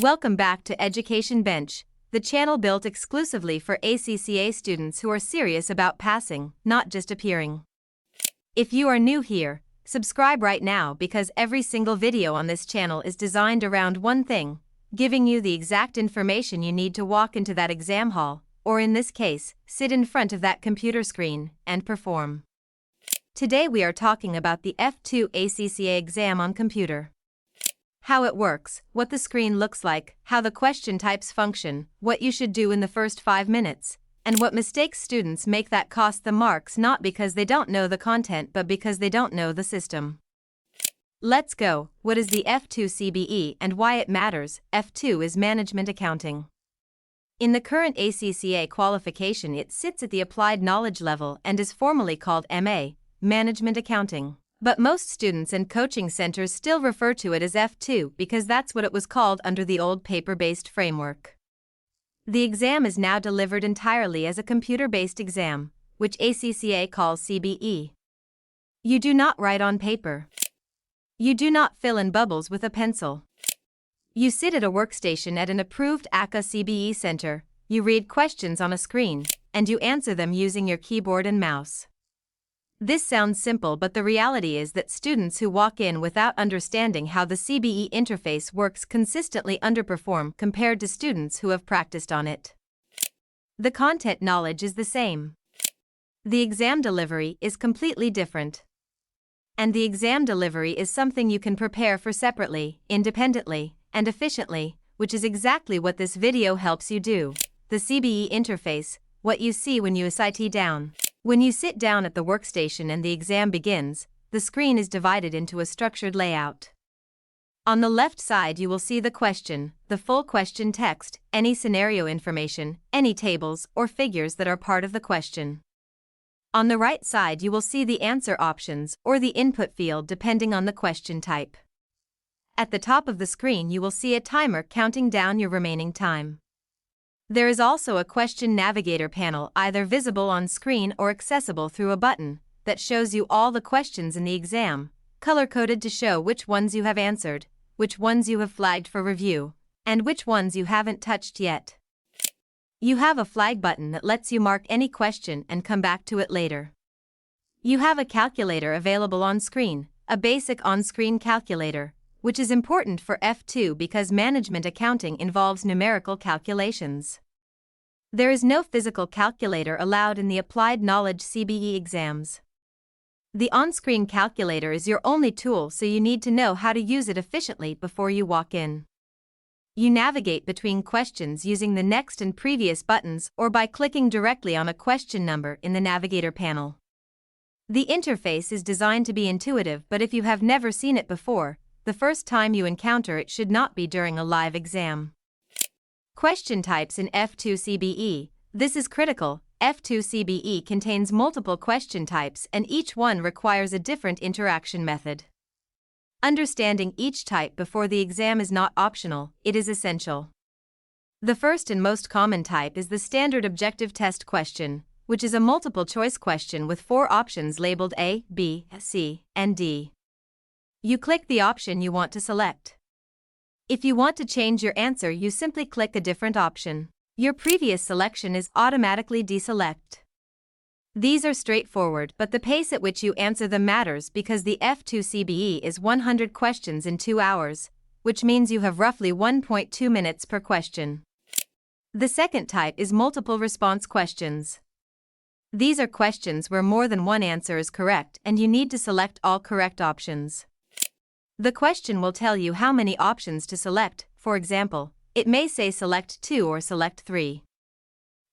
Welcome back to Education Bench, the channel built exclusively for ACCA students who are serious about passing, not just appearing. If you are new here, subscribe right now because every single video on this channel is designed around one thing, giving you the exact information you need to walk into that exam hall, or in this case, sit in front of that computer screen and perform. Today we are talking about the F2 ACCA exam on computer. How it works, what the screen looks like, how the question types function, what you should do in the first 5 minutes, and what mistakes students make that cost them marks not because they don't know the content but because they don't know the system. Let's go. What is the F2 CBE and why it matters? F2 is Management Accounting. In the current ACCA qualification, it sits at the applied knowledge level and is formally called MA, Management Accounting. But most students and coaching centers still refer to it as F2 because that's what it was called under the old paper-based framework. The exam is now delivered entirely as a computer-based exam, which ACCA calls CBE. You do not write on paper. You do not fill in bubbles with a pencil. You sit at a workstation at an approved ACCA CBE center, you read questions on a screen, and you answer them using your keyboard and mouse. This sounds simple, but the reality is that students who walk in without understanding how the CBE interface works consistently underperform compared to students who have practiced on it. The content knowledge is the same. The exam delivery is completely different. And the exam delivery is something you can prepare for separately, independently, and efficiently, which is exactly what this video helps you do. The CBE interface, what you see when you sit down. When you sit down at the workstation and the exam begins, the screen is divided into a structured layout. On the left side you will see the question, the full question text, any scenario information, any tables or figures that are part of the question. On the right side you will see the answer options or the input field depending on the question type. At the top of the screen you will see a timer counting down your remaining time. There is also a question navigator panel either visible on screen or accessible through a button that shows you all the questions in the exam, color-coded to show which ones you have answered, which ones you have flagged for review, and which ones you haven't touched yet. You have a flag button that lets you mark any question and come back to it later. You have a calculator available on screen, a basic on-screen calculator, which is important for F2 because management accounting involves numerical calculations. There is no physical calculator allowed in the applied knowledge CBE exams. The on-screen calculator is your only tool, so you need to know how to use it efficiently before you walk in. You navigate between questions using the next and previous buttons or by clicking directly on a question number in the navigator panel. The interface is designed to be intuitive, but if you have never seen it before, the first time you encounter it should not be during a live exam. Question types in F2 CBE. This is critical. F2 CBE contains multiple question types and each one requires a different interaction method. Understanding each type before the exam is not optional, it is essential. The first and most common type is the standard objective test question, which is a multiple choice question with 4 options labeled A, B, C, and D. You click the option you want to select. If you want to change your answer, you simply click a different option. Your previous selection is automatically deselect. These are straightforward, but the pace at which you answer them matters because the F2 CBE is 100 questions in 2 hours, which means you have roughly 1.2 minutes per question. The second type is multiple response questions. These are questions where more than one answer is correct and you need to select all correct options. The question will tell you how many options to select. For example, it may say select 2 or select 3.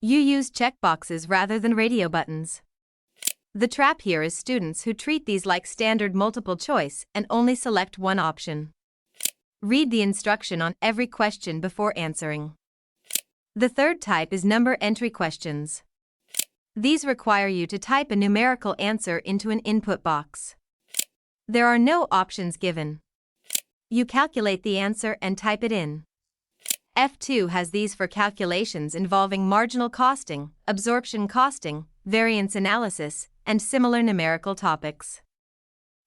You use checkboxes rather than radio buttons. The trap here is students who treat these like standard multiple choice and only select one option. Read the instruction on every question before answering. The third type is number entry questions. These require you to type a numerical answer into an input box. There are no options given. You calculate the answer and type it in. F2 has these for calculations involving marginal costing, absorption costing, variance analysis, and similar numerical topics.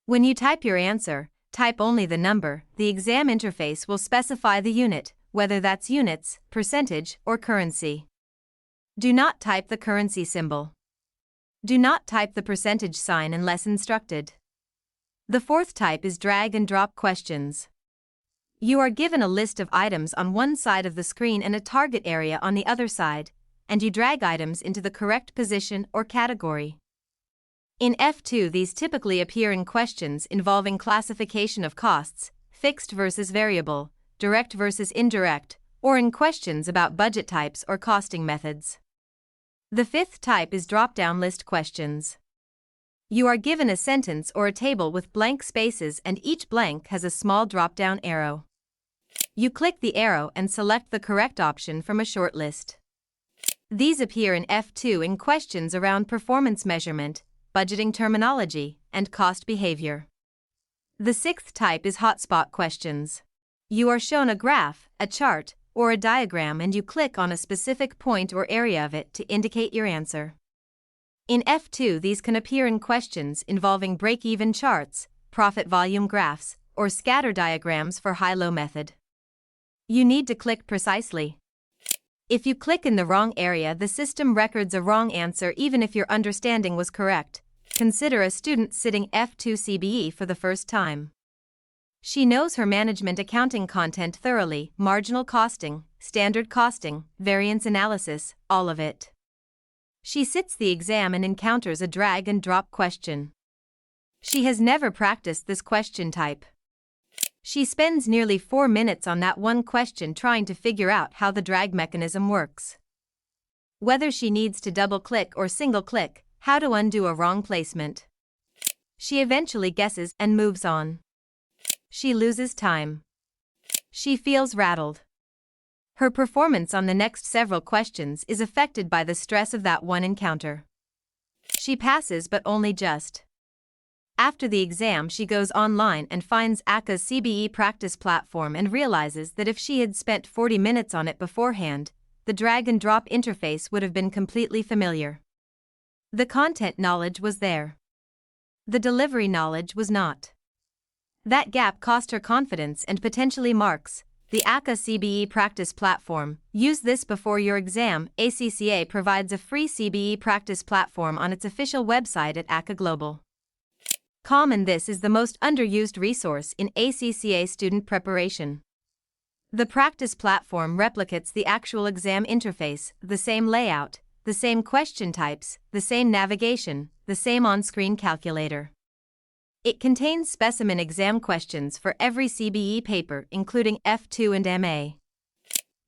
When you type your answer, type only the number. The exam interface will specify the unit, whether that's units, percentage, or currency. Do not type the currency symbol. Do not type the percentage sign unless instructed. The fourth type is drag and drop questions. You are given a list of items on one side of the screen and a target area on the other side, and you drag items into the correct position or category. In F2, these typically appear in questions involving classification of costs, fixed versus variable, direct versus indirect, or in questions about budget types or costing methods. The fifth type is drop-down list questions. You are given a sentence or a table with blank spaces, and each blank has a small drop-down arrow. You click the arrow and select the correct option from a short list. These appear in F2 in questions around performance measurement, budgeting terminology, and cost behavior. The sixth type is hotspot questions. You are shown a graph, a chart, or a diagram, and you click on a specific point or area of it to indicate your answer. In F2, these can appear in questions involving break-even charts, profit volume graphs, or scatter diagrams for high-low method. You need to click precisely. If you click in the wrong area, the system records a wrong answer even if your understanding was correct. Consider a student sitting F2 CBE for the first time. She knows her management accounting content thoroughly: marginal costing, standard costing, variance analysis, all of it. She sits the exam and encounters a drag and drop question. She has never practiced this question type. She spends nearly 4 minutes on that one question trying to figure out how the drag mechanism works. Whether she needs to double-click or single-click, how to undo a wrong placement. She eventually guesses and moves on. She loses time. She feels rattled. Her performance on the next several questions is affected by the stress of that one encounter. She passes, but only just. After the exam, she goes online and finds ACCA's CBE practice platform and realizes that if she had spent 40 minutes on it beforehand, the drag and drop interface would have been completely familiar. The content knowledge was there. The delivery knowledge was not. That gap cost her confidence and potentially marks. The ACCA CBE practice platform. Use this before your exam. ACCA provides a free CBE practice platform on its official website at ACCA Global. And this is the most underused resource in ACCA student preparation. The practice platform replicates the actual exam interface, the same layout, the same question types, the same navigation, the same on-screen calculator. It contains specimen exam questions for every CBE paper, including F2 and MA.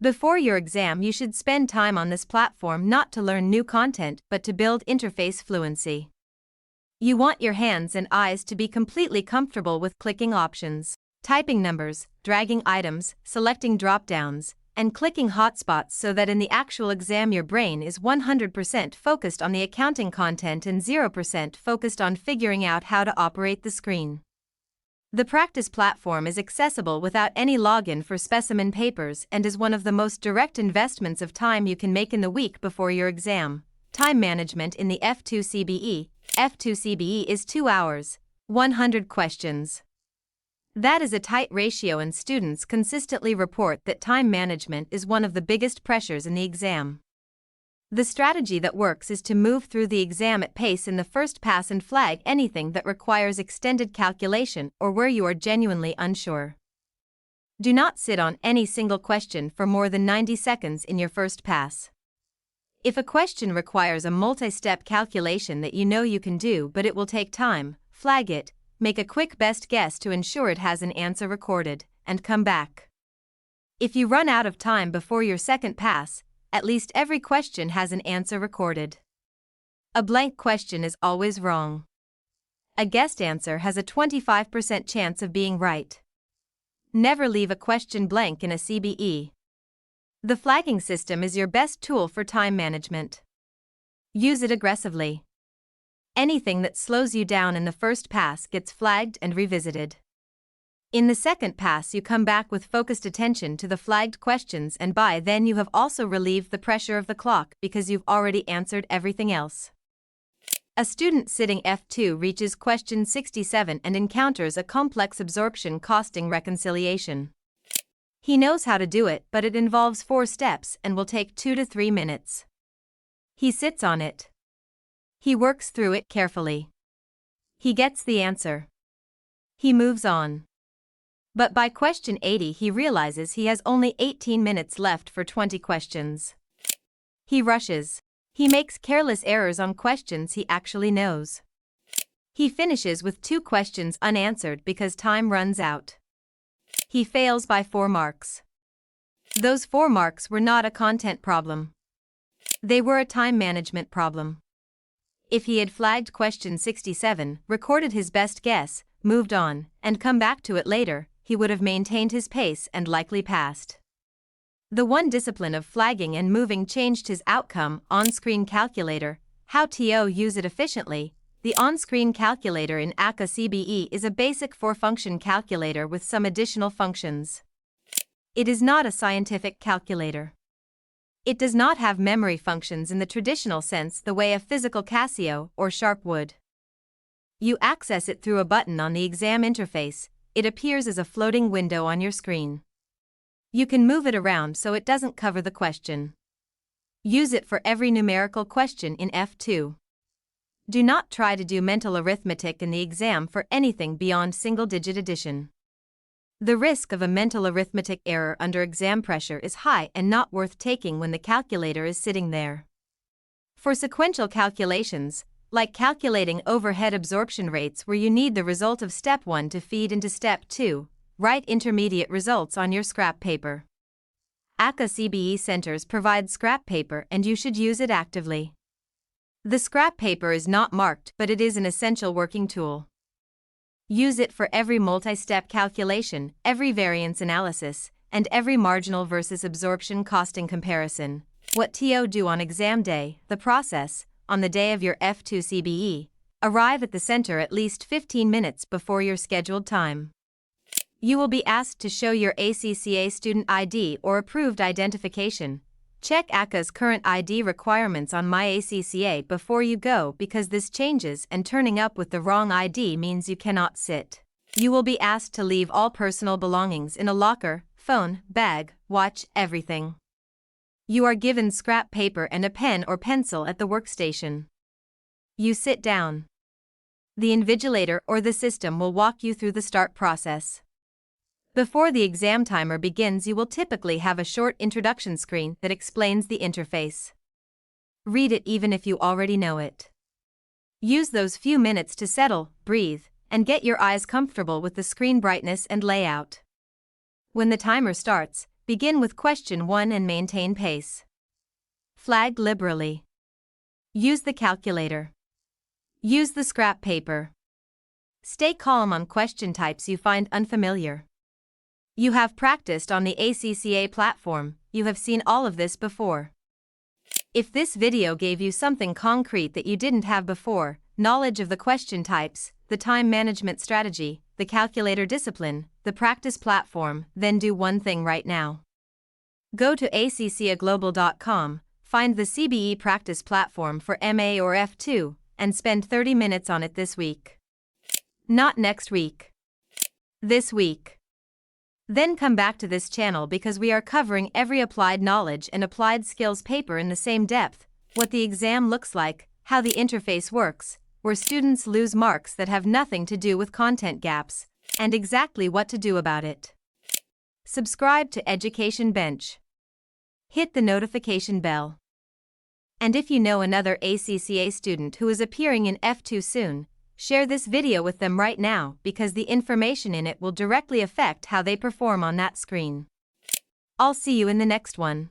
Before your exam, you should spend time on this platform not to learn new content but to build interface fluency. You want your hands and eyes to be completely comfortable with clicking options, typing numbers, dragging items, selecting drop-downs, and clicking hotspots so that in the actual exam your brain is 100% focused on the accounting content and 0% focused on figuring out how to operate the screen. The practice platform is accessible without any login for specimen papers and is one of the most direct investments of time you can make in the week before your exam. Time management in the F2 CBE. F2 CBE is 2 hours, 100 questions. That is a tight ratio, and students consistently report that time management is one of the biggest pressures in the exam. The strategy that works is to move through the exam at pace in the first pass and flag anything that requires extended calculation or where you are genuinely unsure. Do not sit on any single question for more than 90 seconds in your first pass. If a question requires a multi-step calculation that you know you can do but it will take time, flag it, make a quick best guess to ensure it has an answer recorded, and come back. If you run out of time before your second pass, at least every question has an answer recorded. A blank question is always wrong. A guessed answer has a 25% chance of being right. Never leave a question blank in a CBE. The flagging system is your best tool for time management. Use it aggressively. Anything that slows you down in the first pass gets flagged and revisited. In the second pass, you come back with focused attention to the flagged questions, and by then you have also relieved the pressure of the clock because you've already answered everything else. A student sitting F2 reaches question 67 and encounters a complex absorption costing reconciliation. He knows how to do it, but it involves 4 steps and will take 2 to 3 minutes. He sits on it. He works through it carefully. He gets the answer. He moves on. But by question 80 he realizes he has only 18 minutes left for 20 questions. He rushes. He makes careless errors on questions he actually knows. He finishes with 2 questions unanswered because time runs out. He fails by 4 marks. Those 4 marks were not a content problem. They were a time management problem. If he had flagged question 67, recorded his best guess, moved on, and come back to it later, he would have maintained his pace and likely passed. The one discipline of flagging and moving changed his outcome. On-screen calculator, how to use it efficiently. The on-screen calculator in ACCA CBE is a basic 4-function calculator with some additional functions. It is not a scientific calculator. It does not have memory functions in the traditional sense the way a physical Casio or Sharp would. You access it through a button on the exam interface. It appears as a floating window on your screen. You can move it around so it doesn't cover the question. Use it for every numerical question in F2. Do not try to do mental arithmetic in the exam for anything beyond single-digit addition. The risk of a mental arithmetic error under exam pressure is high and not worth taking when the calculator is sitting there. For sequential calculations, like calculating overhead absorption rates where you need the result of step 1 to feed into step 2, write intermediate results on your scrap paper. ACCA CBE centers provide scrap paper and you should use it actively. The scrap paper is not marked, but it is an essential working tool. Use it for every multi-step calculation, every variance analysis, and every marginal versus absorption costing comparison. What to do on exam day, the process, on the day of your F2 CBE, arrive at the center at least 15 minutes before your scheduled time. You will be asked to show your ACCA student ID or approved identification. Check ACCA's current ID requirements on My ACCA before you go because this changes and turning up with the wrong ID means you cannot sit. You will be asked to leave all personal belongings in a locker, phone, bag, watch, everything. You are given scrap paper and a pen or pencil at the workstation. You sit down. The invigilator or the system will walk you through the start process. Before the exam timer begins, you will typically have a short introduction screen that explains the interface. Read it even if you already know it. Use those few minutes to settle, breathe, and get your eyes comfortable with the screen brightness and layout. When the timer starts, begin with question 1 and maintain pace. Flag liberally. Use the calculator. Use the scrap paper. Stay calm on question types you find unfamiliar. You have practiced on the ACCA platform, you have seen all of this before. If this video gave you something concrete that you didn't have before, knowledge of the question types, the time management strategy, the calculator discipline, the practice platform, then do one thing right now. Go to accaglobal.com, find the CBE practice platform for MA or F2, and spend 30 minutes on it this week. Not next week. This week. Then come back to this channel because we are covering every applied knowledge and applied skills paper in the same depth, what the exam looks like, how the interface works, where students lose marks that have nothing to do with content gaps, and exactly what to do about it. Subscribe to Education Bench. Hit the notification bell. And if you know another ACCA student who is appearing in F2 soon, share this video with them right now because the information in it will directly affect how they perform on that screen. I'll see you in the next one.